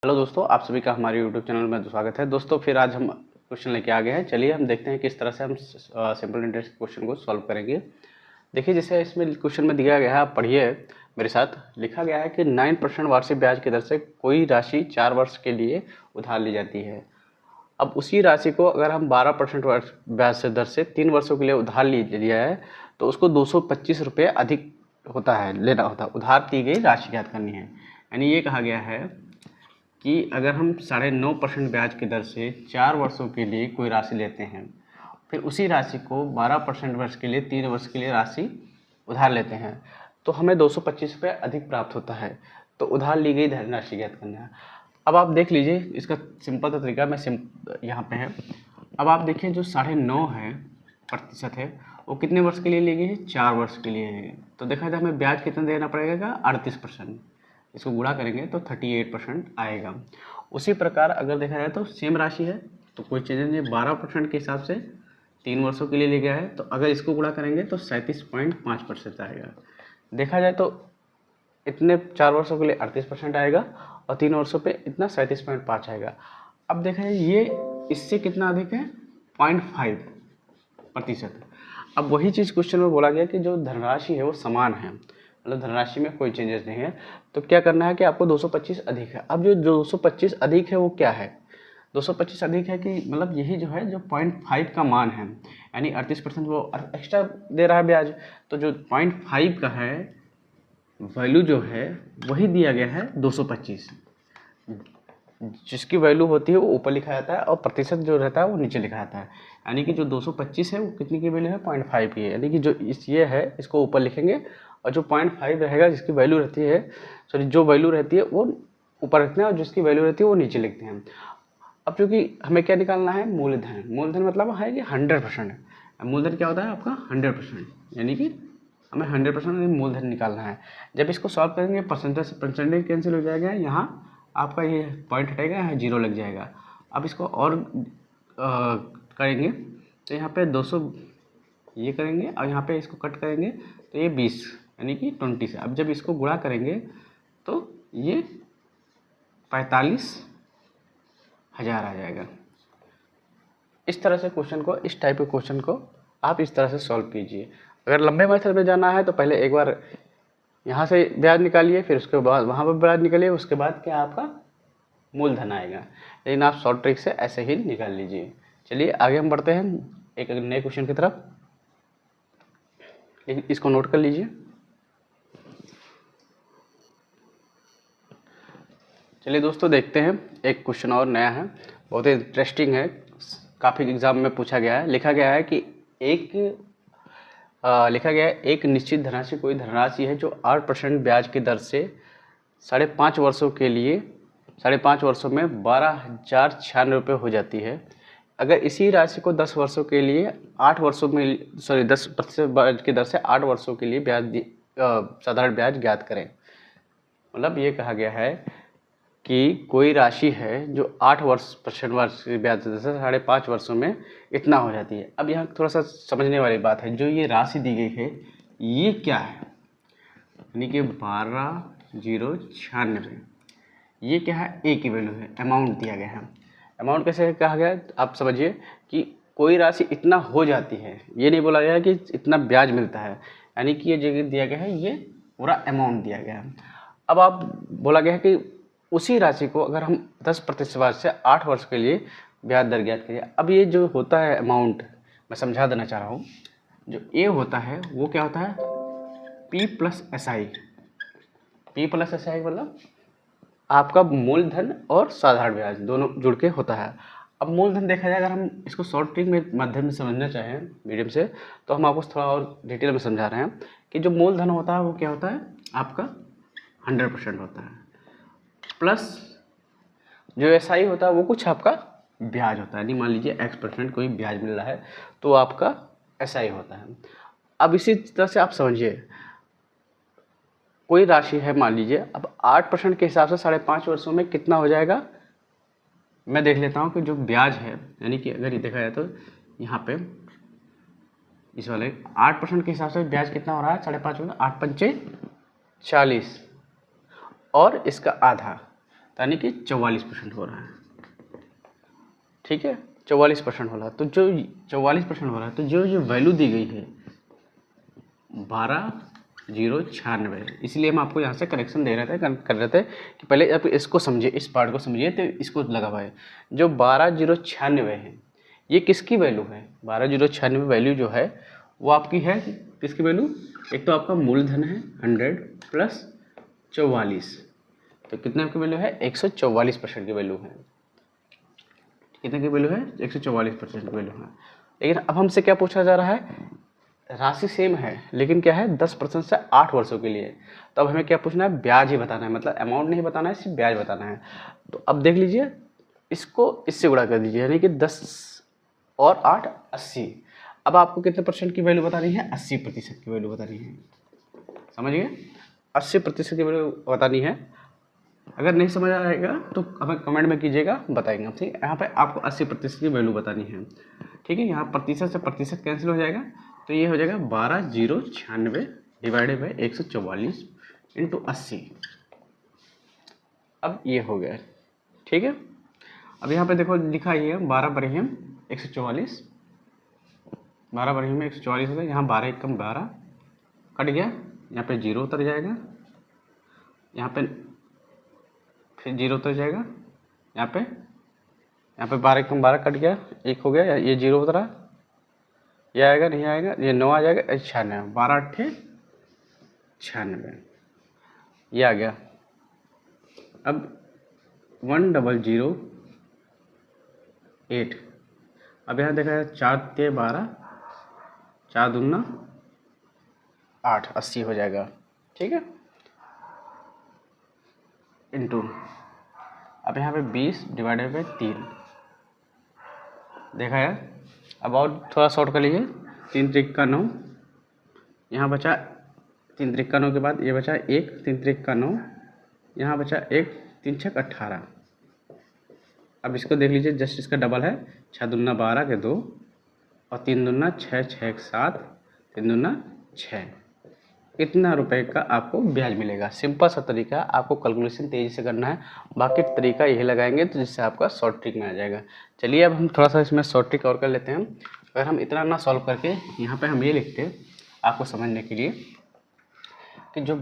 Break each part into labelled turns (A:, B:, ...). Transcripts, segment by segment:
A: Hello दोस्तों, आप सभी का हमारे यूट्यूब चैनल में स्वागत है। दोस्तों फिर आज हम क्वेश्चन लेके आ गए हैं। चलिए हम देखते हैं किस तरह से हम सिंपल इंटरेस्ट क्वेश्चन को सॉल्व करेंगे। देखिए जैसे इसमें क्वेश्चन में दिया गया है, आप पढ़िए मेरे साथ। लिखा गया है कि 9% वार्षिक ब्याज की दर से कोई राशि 4 वर्ष के लिए उधार ली जाती है। अब उसी राशि को अगर हम 12% ब्याज से दर से 3 वर्षों के लिए उधार लिया है तो उसको 225 रुपये अधिक होता है लेना होता है। उधार दी गई राशि ज्ञात करनी है। यानी ये कहा गया है कि अगर हम 9.5% ब्याज की दर से 4 वर्षों के लिए कोई राशि लेते हैं, फिर उसी राशि को 12% वर्ष के लिए 3 वर्ष के लिए राशि उधार लेते हैं, तो हमें 225 रुपये अधिक प्राप्त होता है। तो उधार ली गई धनराशि ज्ञात करना है। अब आप देख लीजिए, इसका सिंपल तरीका मैं यहाँ पे है। अब आप देखिए जो 9.5% है वो कितने वर्ष के लिए ली गई है? 4 वर्ष के लिए है। तो देखा जाए हमें ब्याज कितना देना पड़ेगा? 38%। इसको गुणा करेंगे तो 38% आएगा। उसी प्रकार अगर देखा जाए तो सेम राशि है तो कोई चेंज नहीं, 12% के हिसाब से 3 वर्षों के लिए ले गया है, तो अगर इसको गुणा करेंगे तो 37.5% आएगा। देखा जाए तो इतने 4 वर्षों के लिए 38% आएगा और 3 वर्षों पे इतना 37.5 आएगा। अब देखा जाए ये इससे कितना अधिक है? 0.5%। अब वही चीज़ क्वेश्चन में बोला गया कि जो धनराशि है वो समान है, मतलब धनराशि में कोई चेंजेस नहीं है। तो क्या करना है कि आपको 225 अधिक है। अब जो 225 अधिक है वो क्या है? 225 अधिक है कि मतलब यही जो है जो 0.5 का मान है, यानी 38% वो एक्स्ट्रा दे रहा है ब्याज। तो जो 0.5 का है वैल्यू जो है वही दिया गया है 225। जिसकी वैल्यू होती है वो ऊपर लिखा जाता है और प्रतिशत जो रहता है वो नीचे लिखा जाता है। यानी कि जो 225 है वो कितनी की वैल्यू है? 0.5 की है। यानी कि जो ये है इसको ऊपर लिखेंगे और जो 0.5 रहेगा जिसकी वैल्यू रहती है, सॉरी जो वैल्यू रहती है वो ऊपर रखते हैं और जिसकी वैल्यू रहती है वो नीचे लिखते हैं। अब चूँकि हमें क्या निकालना है? मूलधन। मूलधन मतलब है कि 100% है। मूलधन क्या होता है आपका? 100%। यानी कि हमें 100% मूलधन निकालना है। जब इसको सॉल्व करेंगे परसेंटेज कैंसिल हो जाएगा, यहाँ आपका ये पॉइंट हटेगा, यहाँ 0 लग जाएगा। अब इसको और करेंगे तो यहाँ पे 200 ये करेंगे और यहाँ पे इसको कट करेंगे तो ये 20 यानी कि 20 से। अब जब इसको गुणा करेंगे तो ये 45,000 आ जाएगा। इस तरह से क्वेश्चन को, इस टाइप के क्वेश्चन को आप इस तरह से सॉल्व कीजिए। अगर लंबे मेथड में जाना है तो पहले एक बार यहाँ से ब्याज निकालिए, फिर उसके बाद वहाँ पर ब्याज निकालिए, उसके बाद क्या आपका मूलधन आएगा। लेकिन आप शॉर्ट ट्रिक से ऐसे ही निकाल लीजिए। चलिए आगे हम बढ़ते हैं एक नए क्वेश्चन की तरफ। लेकिन इसको नोट कर लीजिए। चलिए दोस्तों देखते हैं, एक क्वेश्चन और नया है, बहुत ही इंटरेस्टिंग है, काफ़ी एग्जाम में पूछा गया है। लिखा गया है कि एक निश्चित धनराशि कोई धनराशि है जो 8% ब्याज की दर से 5.5 वर्षों के लिए 5.5 वर्षों में 12,096 रुपये हो जाती है। अगर इसी राशि को 10 वर्षों के लिए 8 वर्षों में 10% ब्याज की दर से 8 वर्षों के लिए साधारण ब्याज ज्ञात करें। मतलब ये कहा गया है कि कोई राशि है जो 8% वर्ष ब्याज दर से 5.5 वर्षों में इतना हो जाती है। अब यहाँ थोड़ा सा समझने वाली बात है, जो ये राशि दी गई है ये क्या है? यानी कि 12,096, ये क्या है? ए की वैल्यू है, अमाउंट दिया गया है। अमाउंट कैसे कहा गया है? आप समझिए कि कोई राशि इतना हो जाती है, ये नहीं बोला गया है कि इतना ब्याज मिलता है। यानी कि ये जगह दिया गया है, ये पूरा अमाउंट दिया गया है। अब आप बोला गया है कि उसी राशि को अगर हम 10% से 8 वर्ष के लिए ब्याज दर ज्ञात करिए। अब ये जो होता है अमाउंट, मैं समझा देना चाह रहा हूँ। जो ए होता है वो क्या होता है? P plus S I. P plus S I मतलब आपका मूलधन और साधारण ब्याज दोनों जुड़ के होता है। अब मूलधन देखा जाए, अगर हम इसको शॉर्ट ट्रिक में माध्यम में समझना चाहें मीडियम से, तो हम आपको थोड़ा और डिटेल में समझा रहे हैं कि जो मूलधन होता है वो क्या होता है? आपका 100% होता है, प्लस जो एसआई होता है वो कुछ आपका ब्याज होता है। नहीं, मान लीजिए X% कोई ब्याज मिल रहा है तो आपका एसआई होता है। अब इसी तरह से आप समझिए, कोई राशि है मान लीजिए, अब 8% के हिसाब से 5.5 वर्षों में कितना हो जाएगा? मैं देख लेता हूँ कि जो ब्याज है, यानी कि अगर ये देखा जाए तो यहाँ पे इस वाले 8% के हिसाब से ब्याज कितना हो रहा है? 5.5 में 8 पंचे 40 और इसका आधा यानी कि 44% हो रहा है। ठीक है, 44% हो रहा है। तो जो 44% हो रहा है, तो जो वैल्यू दी गई है 12,096, इसलिए हम आपको यहाँ से करेक्शन दे रहे थे, कर रहे थे कि पहले आप इसको समझिए, इस पार्ट को समझिए, तो इसको लगा हुआ है। जो 12,096 है ये किसकी वैल्यू है? 12,096 वैल्यू जो है वो आपकी है किसकी वैल्यू? एक तो आपका मूलधन है 100 प्लस 44, तो कितने की वैल्यू है? 144% की वैल्यू है। कितने की वैल्यू है? 144% की वैल्यू है। लेकिन अब हमसे क्या पूछा जा रहा है? राशि सेम है लेकिन क्या है? 10% से 8 वर्षों के लिए। तो अब हमें क्या पूछना है? ब्याज ही बताना है, मतलब अमाउंट नहीं बताना है, सिर्फ ब्याज बताना है। तो अब देख लीजिए, इसको इससे गुणा कर दीजिए, यानी कि 10 और 8 80। अब आपको कितने परसेंट की वैल्यू बतानी है? 80% की वैल्यू बतानी है। समझ गए? 80% की वैल्यू बतानी है। अगर नहीं समझ आएगा तो हमें कमेंट में कीजिएगा, बताएंगे हम। ठीक है, यहाँ पे आपको 80% की वैल्यू बतानी है। ठीक है, यहाँ प्रतिशत से प्रतिशत कैंसिल हो जाएगा, तो ये हो जाएगा 12,096 डिवाइडेड बाई 144 इंटू 80। अब ये हो गया। ठीक है, अब यहाँ पे देखो लिखा ही है 12 बरहिम 144, 12 बरहिम में 144 हो गया। यहाँ 12 एकम 12 कट गया, यहाँ पे 0 उतर जाएगा, यहाँ पे फिर 0 उतर जाएगा, यहाँ पे 12 एकम 12 कट गया, 1 हो गया, ये 0 उतरा, ये आएगा नहीं आएगा, ये 9 आ जाएगा, 96, 12 अट्ठे 96, ये आ गया। अब 1008, अब यहाँ देखा है 4 ते 12, 4 दूना 8, 80 हो जाएगा। ठीक है, इंटू, अब यहाँ पे 20 डिवाइडेड बाई 3 देखा है। अब और थोड़ा शॉर्ट कर लीजिए, 3 त्रिक का 9, यहाँ बचा 3 त्रिक का 9 के बाद ये बचा 1, 3 त्रिक का 9, यहाँ बचा 1, 3 छक 18। अब इसको देख लीजिए, जस्ट इसका डबल है, 6 दूना 12 के 2 और 3 दूना 6, 6 7, 3 दूना 6। कितना रुपए का आपको ब्याज मिलेगा? सिंपल सा तरीका, आपको कैलकुलेशन तेज़ी से करना है, बाकी तरीका यही लगाएंगे तो जिससे आपका शॉर्ट ट्रिक में आ जाएगा। चलिए अब हम थोड़ा सा इसमें शॉर्ट ट्रिक और कर लेते हैं। अगर हम इतना ना सॉल्व करके यहाँ पे हम ये लिखते हैं आपको समझने के लिए कि जो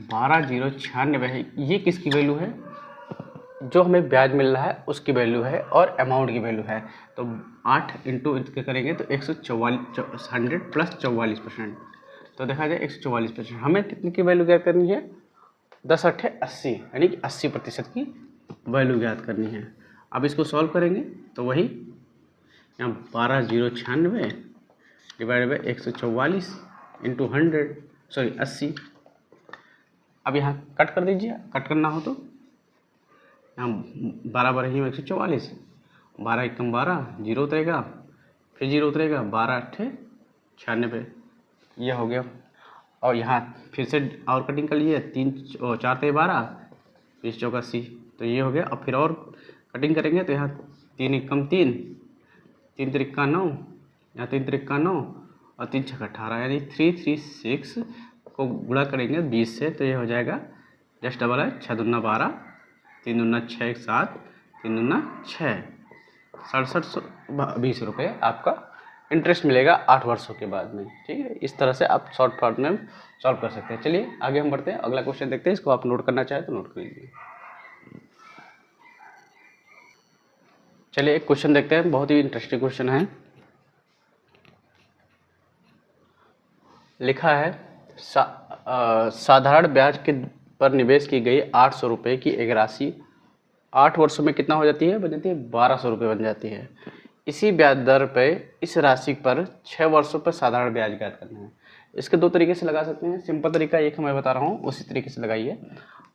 A: 12,096 है ये किसकी वैल्यू है? जो हमें ब्याज मिल रहा है उसकी वैल्यू है और अमाउंट की वैल्यू है। तो 8 इंटू इसके करेंगे तो 144, 100 प्लस 44%, तो देखा जाए 144%। हमें कितनी की वैल्यू ज्ञात करनी है? 10 अट्ठे 80, यानी कि 80% की वैल्यू ज्ञात करनी है। अब इसको सॉल्व करेंगे तो वही यहाँ 12,096 डिवाइड बाई 144 इंटू 100, सॉरी 80। अब यहाँ कट कर दीजिए, कट करना हो तो यहाँ 12 बरही में 144, 12 एकम 12, 0 उतरेगा, फिर 0 उतरेगा, 12 अट्ठे 96, ये हो गया। और यहाँ फिर से और कटिंग कर लिए, 3 4 ते 12, 20 चौका 80, तो ये हो गया। और फिर और कटिंग करेंगे तो यहाँ 3 एकम 3, 3 त्रिक्का 9, यहाँ 3 त्रिक्का 9 और 3 छक्का 18, यानी 336 को गुणा करेंगे 20 से, तो ये हो जाएगा जस्ट डबल है, 6 दूना 12, 3 दूना 6 7, 3 दूना 6, 6720 रुपये आपका इंटरेस्ट मिलेगा 8 वर्षों के बाद में। ठीक है, इस तरह से आप शॉर्ट फॉर्म में सॉल्व कर सकते हैं। चलिए आगे हम बढ़ते हैं, अगला क्वेश्चन देखते हैं। इसको आप नोट करना चाहें तो नोट कर लीजिए। चलिए एक क्वेश्चन देखते हैं, बहुत ही इंटरेस्टिंग क्वेश्चन है। लिखा है साधारण ब्याज के पर निवेश की गई 800 रुपये की एक राशि 8 वर्षों में कितना हो जाती है? बन जाती है 1200 रुपये बन जाती है। इसी ब्याज दर पे इस राशि पर 6 वर्षों पर साधारण ब्याज ज्ञात करना है। इसके 2 तरीके से लगा सकते हैं। सिंपल तरीका एक मैं बता रहा हूँ, उसी तरीके से लगाइए,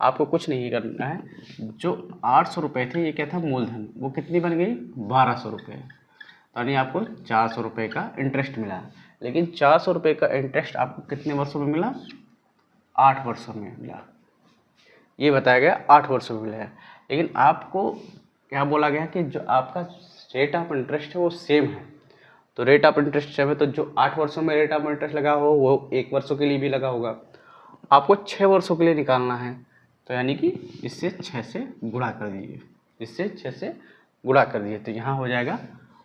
A: आपको कुछ नहीं करना है। जो 800 रुपये थे ये क्या था? मूलधन, वो कितनी बन गई? 1200 रुपये, यानी आपको 400 रुपये का इंटरेस्ट मिला। लेकिन 400 रुपये का इंटरेस्ट आपको कितने वर्षों में मिला? 8 वर्षों में मिला। ये बताया गया 8 वर्षों में मिला है। लेकिन आपको क्या बोला गया कि जो आपका रेट ऑफ इंटरेस्ट है वो सेम है। तो रेट ऑफ इंटरेस्ट सेम है, तो जो 8 वर्षों में रेट ऑफ इंटरेस्ट लगा हो वो 1 वर्षों के लिए भी लगा होगा। आपको 6 वर्षों के लिए निकालना है, तो यानी कि इससे 6 से गुणा कर दीजिए, इससे 6 से गुणा कर दीजिए। तो यहाँ हो जाएगा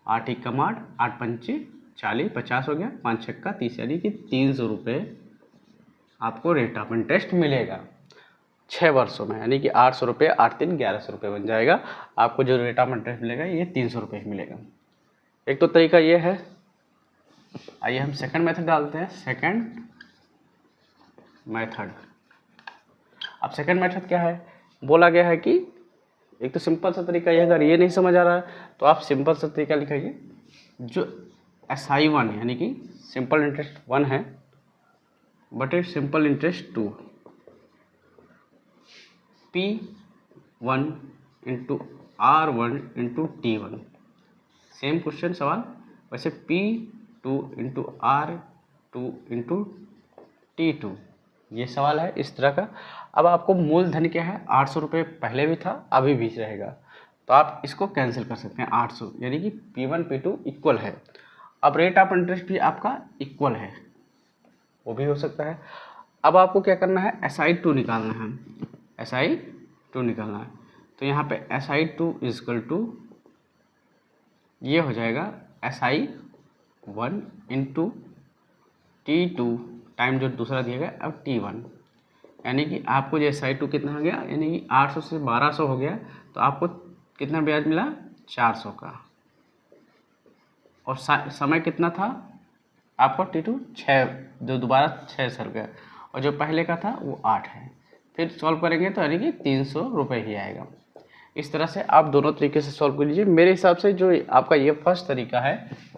A: 8 एकम 8, 8 पंचे 40, 50 हो गया, 5 छक्का 30, यानी कि 300 रुपये आपको रेट ऑफ इंटरेस्ट मिलेगा 6 वर्षों में। यानी कि 800 रुपये, 8 3 1100 रुपये बन जाएगा। आपको जो रेट ऑफ इंटरेस्ट मिलेगा ये 300 रुपये मिलेगा। एक तो तरीका ये है। आइए हम सेकंड मेथड डालते हैं। सेकंड मेथड, अब सेकंड मेथड क्या है, बोला गया है कि एक तो सिंपल सा तरीका ये, अगर ये नहीं समझ आ रहा है तो आप सिंपल सा तरीका लिखाइए। जो SI1 यानी कि सिंपल इंटरेस्ट 1 है but simple interest 2, P1 into R1 into T1, same question सवाल वैसे P2 into R2 into T2, ये सवाल है इस तरह का। अब आपको मूलधन क्या है, 800 रुपये पहले भी था अभी भी रहेगा, तो आप इसको कैंसिल कर सकते हैं। 800 यानी कि P1 P2 इक्वल है। अब रेट ऑफ इंटरेस्ट भी आपका इक्वल है, वो भी हो सकता है। अब आपको क्या करना है, SI2 निकालना है, SI2 निकालना है। तो यहाँ पे SI2 इजकल टू ये हो जाएगा SI1 इंटू T2 टाइम जो दूसरा दिया गया अब T1, यानी कि आपको जो SI2 कितना हो गया, यानी कि 800 से 1200 हो गया, तो आपको कितना ब्याज मिला 400 का। और समय कितना था आपको T2 6, जो दोबारा 6 सर गया, और जो पहले का था वो 8 है। फिर सॉल्व करेंगे तो यानी कि 300 रुपये ही आएगा। इस तरह से आप दोनों तरीके से सॉल्व कर लीजिए। मेरे हिसाब से जो आपका ये फर्स्ट तरीका है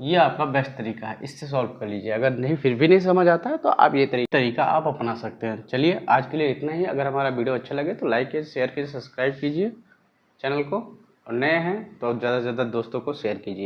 A: ये आपका बेस्ट तरीका है, इससे सॉल्व कर लीजिए। अगर नहीं फिर भी नहीं समझ आता है तो आप ये तरीका आप अपना सकते हैं। चलिए आज के लिए इतना ही। अगर हमारा वीडियो अच्छा लगे तो लाइक कीजिए, शेयर कीजिए, सब्सक्राइब कीजिए चैनल को, और नए हैं तो ज़्यादा से ज़्यादा दोस्तों को शेयर कीजिए।